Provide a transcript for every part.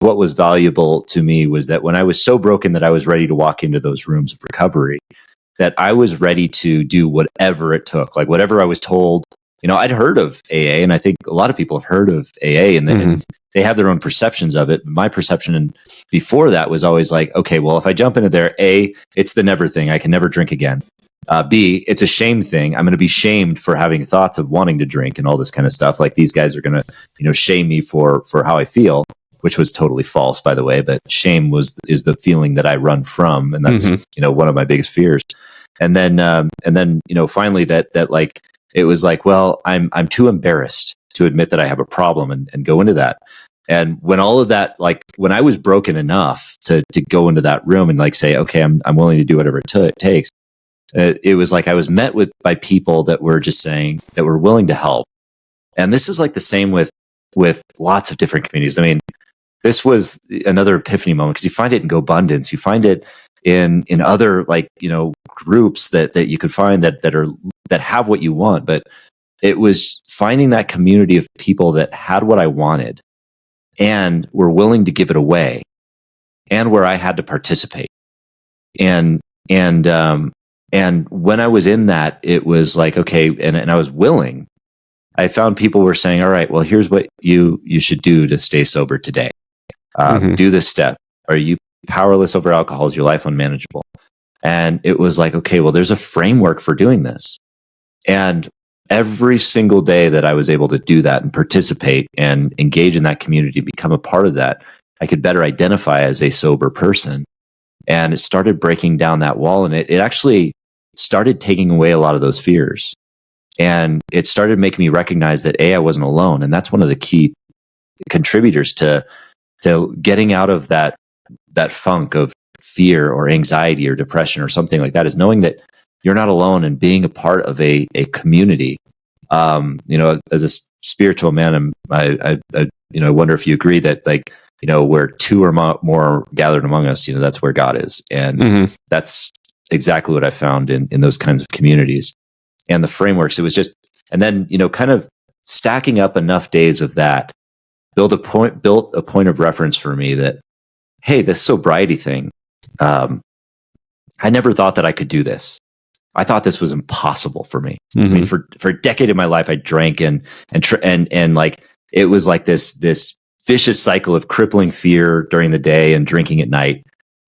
what was valuable to me was that when I was so broken that I was ready to walk into those rooms of recovery, that I was ready to do whatever it took, like whatever I was told. I'd heard of AA, and I think a lot of people have heard of AA, and they have their own perceptions of it. My perception before that was always like, okay, well, if I jump into there, A, it's the never thing. I can never drink again. B, it's a shame thing. I'm going to be shamed for having thoughts of wanting to drink and all this kind of stuff. Like these guys are going to, shame me for how I feel, which was totally false, by the way. But shame is the feeling that I run from, and that's one of my biggest fears. And then finally that like it was like, well, I'm too embarrassed to admit that I have a problem and go into that. And when all of that, like when I was broken enough to go into that room and like say, okay, I'm willing to do whatever it takes. It was like I was met by people that were just saying that were willing to help. And this is like the same with lots of different communities. I mean, this was another epiphany moment because you find it in GoBundance, you find it in other groups that you could find that have what you want. But it was finding that community of people that had what I wanted and were willing to give it away, and where I had to participate. And when I was in that, it was like, okay, and I was willing. I found people were saying, all right, well, here's what you should do to stay sober today. Do this step. Are you powerless over alcohol? Is your life unmanageable? And it was like, okay, well, there's a framework for doing this. And every single day that I was able to do that and participate and engage in that community, become a part of that, I could better identify as a sober person. And it started breaking down that wall, and it actually started taking away a lot of those fears. And it started making me recognize that I wasn't alone. And that's one of the key contributors to getting out of that funk of fear or anxiety or depression or something like that, is knowing that you're not alone and being a part of a community. As a spiritual man, I wonder if you agree that where two or more gathered among us, that's where God is. And that's exactly what I found in those kinds of communities. And the frameworks, it was just, and then, kind of stacking up enough days of that, built a point of reference for me that, hey, this sobriety thing, I never thought that I could do this. I thought this was impossible for me. I mean, for a decade of my life, I drank and like, it was like this vicious cycle of crippling fear during the day and drinking at night.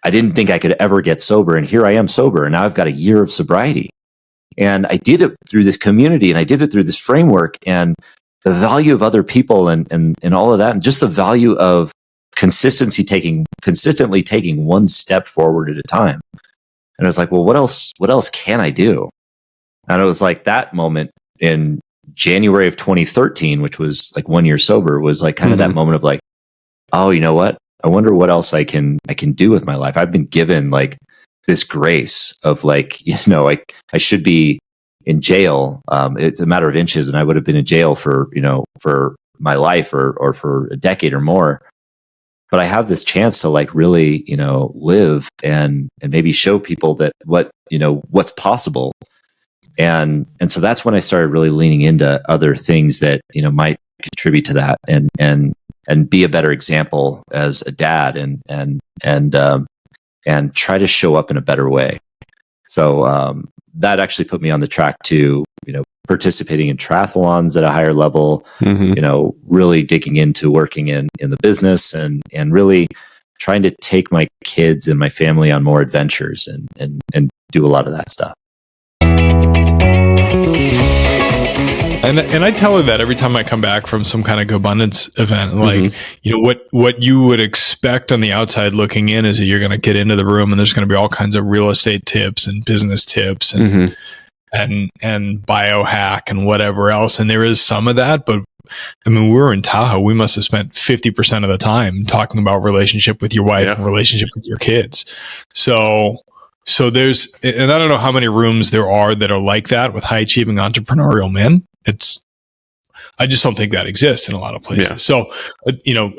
I didn't think I could ever get sober. And here I am sober. And now I've got a year of sobriety. And I did it through this community, and I did it through this framework, and the value of other people and all of that. And just the value of consistently taking one step forward at a time. And I was like, well, what else can I do? And it was like that moment in January of 2013, which was like 1 year sober, was like kind of that moment of like, oh, you know what? I wonder what else I can do with my life. I've been given like this grace of like, I should be in jail. It's a matter of inches, and I would have been in jail for my life or for a decade or more. But I have this chance to like really, live and maybe show people that what's possible. And so that's when I started really leaning into other things that, might contribute to that and be a better example as a dad and try to show up in a better way. So that actually put me on the track to, participating in triathlons at a higher level, really digging into working in the business and really trying to take my kids and my family on more adventures and do a lot of that stuff. And I tell her that every time I come back from some kind of GoBundance event, like, what you would expect on the outside looking in is that you're going to get into the room and there's going to be all kinds of real estate tips and business tips and biohack and whatever else. And there is some of that, but I mean, we were in Tahoe. We must have spent 50% of the time talking about relationship with your wife and relationship with your kids. So there's, and I don't know how many rooms there are that are like that with high achieving entrepreneurial men. I just don't think that exists in a lot of places. Yeah. So,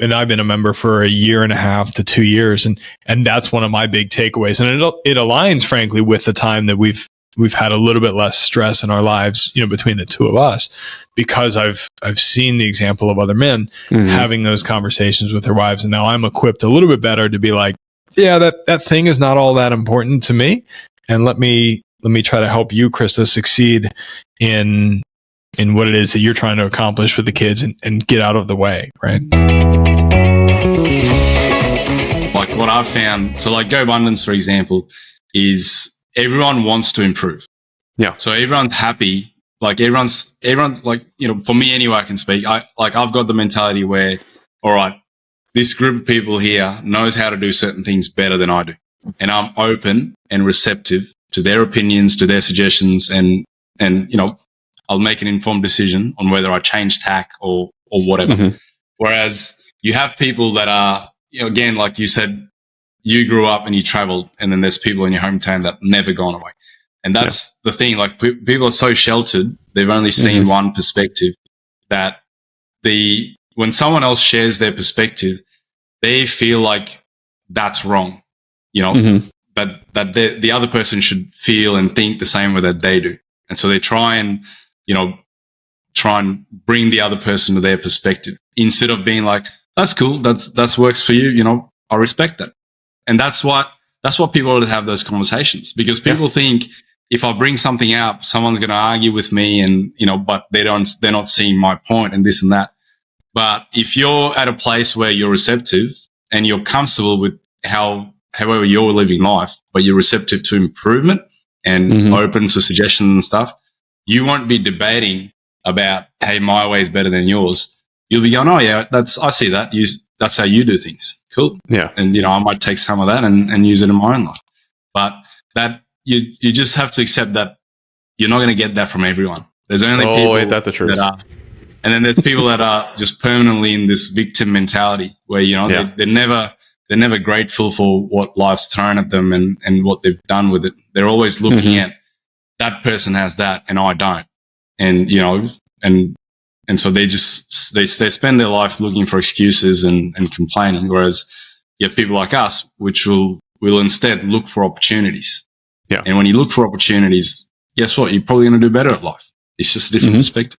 and I've been a member for 1.5 to 2 years, and that's one of my big takeaways. And it aligns, frankly, with the time that we've we've had a little bit less stress in our lives, between the two of us, because I've seen the example of other men having those conversations with their wives. And now I'm equipped a little bit better to be like, yeah, that thing is not all that important to me. And let me try to help you, Krista, succeed in what it is that you're trying to accomplish with the kids and get out of the way. Right. Like what I've found, so like GoBundance, for example, is everyone wants to improve. Yeah. So everyone's happy. Like everyone's like, for me anyway, I can speak. I've got the mentality where, all right, this group of people here knows how to do certain things better than I do. And I'm open and receptive to their opinions, to their suggestions, and I'll make an informed decision on whether I change tack or whatever. Whereas you have people that are, again, like you said, you grew up and you traveled, and then there's people in your hometown that never gone away. And that's the thing. Like people are so sheltered. They've only seen one perspective, that when someone else shares their perspective, they feel like that's wrong, but that the other person should feel and think the same way that they do. And so they try and bring the other person to their perspective, instead of being like, that's cool. That's works for you. I respect that. And that's what people would have those conversations, because people think if I bring something up, someone's going to argue with me, and, but they're not seeing my point and this and that. But if you're at a place where you're receptive and you're comfortable with however you're living life, but you're receptive to improvement and open to suggestions and stuff, you won't be debating about, hey, my way is better than yours. You'll be going, oh yeah, I see that. That's how you do things. Cool. Yeah. And, I might take some of that and use it in my own life. But that you just have to accept that you're not going to get that from everyone. There's only people ain't that the truth? that are, and then there's people that are just permanently in this victim mentality where, they're never grateful for what life's thrown at them and what they've done with it. They're always looking at, that person has that and I don't. And, and so they spend their life looking for excuses and complaining. Whereas you have people like us, which will instead look for opportunities. Yeah. And when you look for opportunities, guess what? You're probably going to do better at life. It's just a different perspective.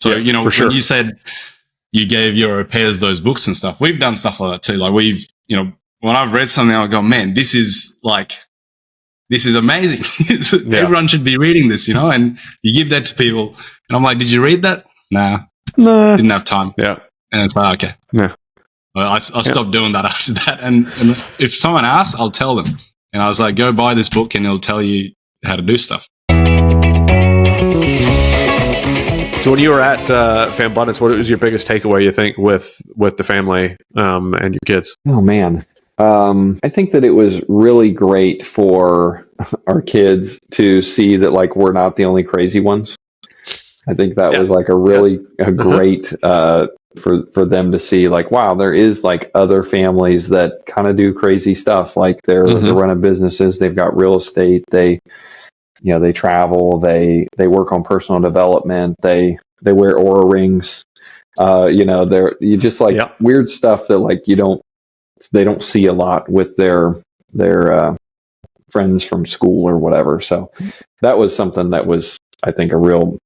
So, when you said you gave your pairs those books and stuff, we've done stuff like that too. Like when I've read something, I go, man, this is amazing. Everyone should be reading this, and you give that to people. And I'm like, did you read that? Nah. Didn't have time. Yeah. And it's like, okay. Yeah. Well, I stopped doing that after that. And if someone asks, I'll tell them. And I was like, go buy this book and it'll tell you how to do stuff. So when you were at GoBundance, what was your biggest takeaway, you think, with the family and your kids? Oh, man. I think that it was really great for our kids to see that, like, we're not the only crazy ones. I think that was like a great for them to see, like, wow, there is like other families that kind of do crazy stuff. Like they're running businesses, they've got real estate, they travel, they work on personal development, they wear Oura rings, they're just like weird stuff that like they don't see a lot with their friends from school or whatever. So that was something that was, I think, a real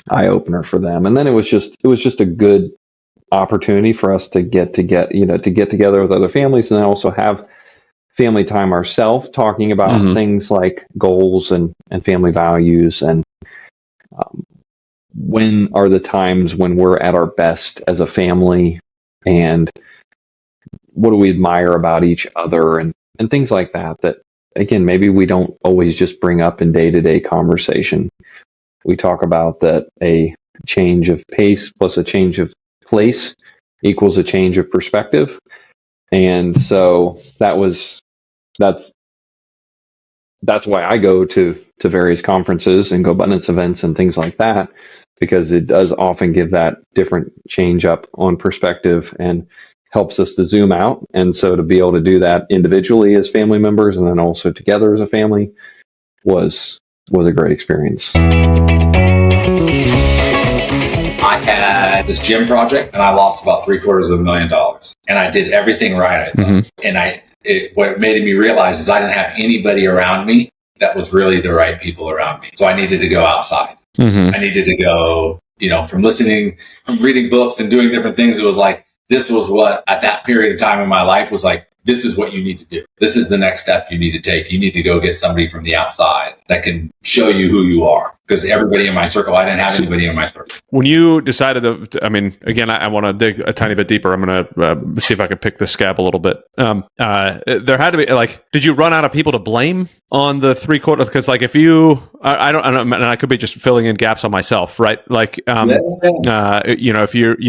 eye opener for them. And then it was just a good opportunity for us to get together with other families, and then also have family time ourselves, talking about things like goals and family values, and when are the times when we're at our best as a family, and what do we admire about each other, and things like that again, maybe we don't always just bring up in day-to-day conversation. We talk about that a change of pace plus a change of place equals a change of perspective. And so that's why I go to various conferences and GoBundance events and things like that, because it does often give that different change up on perspective and helps us to zoom out. And so to be able to do that individually as family members and then also together as a family was a great experience. I had this gym project and I lost about $750,000, and I did everything right. I thought. And what it made me realize is I didn't have anybody around me that was really the right people around me. So I needed to go outside. I needed to go, from reading books and doing different things. It was like, this was what at that period of time in my life was like, this is what you need to do. This is the next step you need to take. You need to go get somebody from the outside that can show you who you are. Because everybody in my circle, I didn't have anybody in my circle. When you decided again, I want to dig a tiny bit deeper. I'm going to see if I can pick the scab a little bit. There had to be did you run out of people to blame on the 3/4? Because if you, I don't, and I could be just filling in gaps on myself, right? If you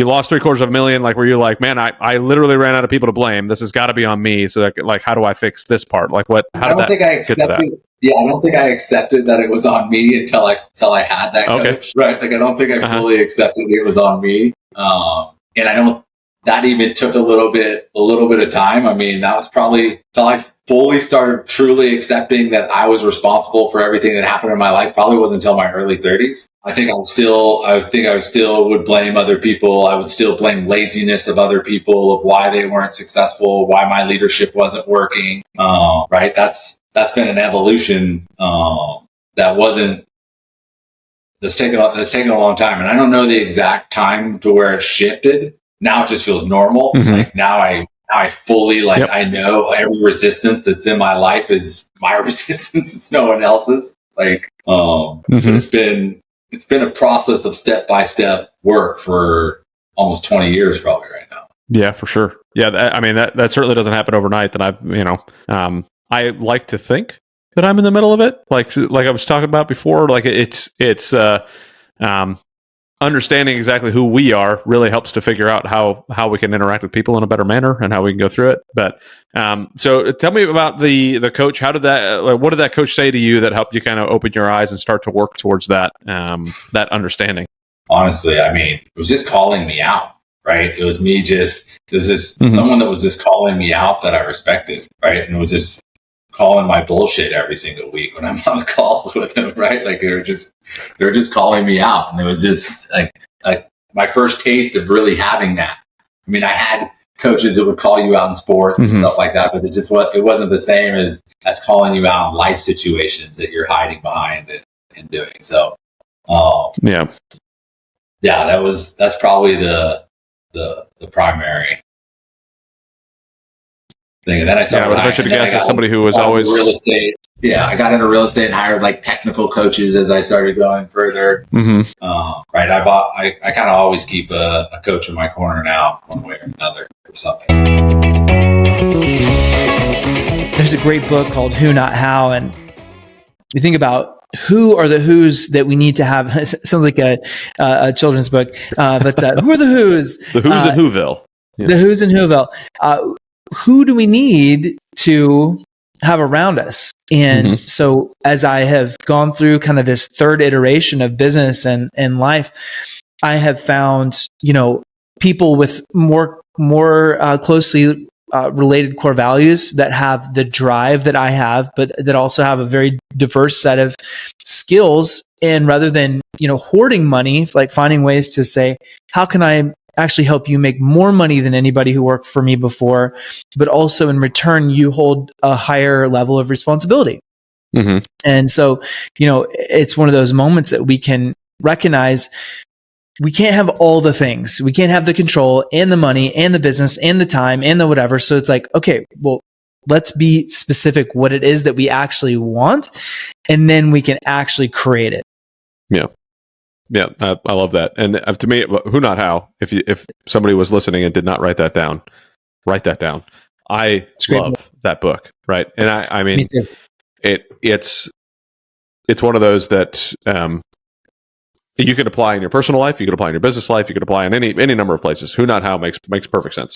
lost $750,000, were you like, man, I literally ran out of people to blame. This has got to be on me. So how do I fix this part? How did that get to that? Yeah, I don't think I accepted that it was on me until I had that coach, right? I don't think I fully accepted it was on me. And I don't, that even took a little bit of time. I mean, that was probably until I fully started truly accepting that I was responsible for everything that happened in my life. Probably wasn't until my early 30s. I think I still would blame other people. I would still blame laziness of other people, of why they weren't successful, why my leadership wasn't working. Right? That's been an evolution that's taken a long time, and I don't know the exact time to where it shifted. Now it just feels normal. Now I fully I know every resistance that's in my life is my resistance. It's no one else's. But it's been a process of step by step work for almost 20 years, probably right now. Yeah, for sure. Yeah, that certainly doesn't happen overnight. That I like to think that I'm in the middle of it. Like I was talking about before, it's understanding exactly who we are really helps to figure out how we can interact with people in a better manner and how we can go through it. But so tell me about the coach. How did that, what did that coach say to you that helped you kind of open your eyes and start to work towards that understanding? Honestly, it was just calling me out. Right. It was someone that was just calling me out that I respected. Right. And it was just calling my bullshit every single week when I'm on the calls with them. Right. They were just calling me out. And it was just like my first taste of really having that. I had coaches that would call you out in sports and stuff like that, but it wasn't the same as calling you out in life situations that you're hiding behind and doing. So, that's probably the primary thing. And then I started. I venture to guess as somebody who was always real estate. Yeah, I got into real estate and hired technical coaches as I started going further. Right, I kind of always keep a coach in my corner now, one way or another, or something. There's a great book called Who Not How, and you think about who are the who's that we need to have. It sounds like a children's book, but who are the who's? The who's in Whoville. Yes. The who's in Whoville. Who do we need to have around us? And so as I have gone through kind of this third iteration of business and life, I have found, people with more closely related core values that have the drive that I have, but that also have a very diverse set of skills. And rather than, hoarding money, finding ways to say, how can I actually help you make more money than anybody who worked for me before, but also in return, you hold a higher level of responsibility. And so, it's one of those moments that we can recognize we can't have all the things. We can't have the control and the money and the business and the time and the whatever. So it's okay, well, let's be specific what it is that we actually want, and then we can actually create it. Yeah, I love that. And to me, who not how, if somebody was listening and did not write that down, write that down. I love that book, right? And me too. It's one of those that you could apply in your personal life, you could apply in your business life, you could apply in any number of places. Who not how makes perfect sense.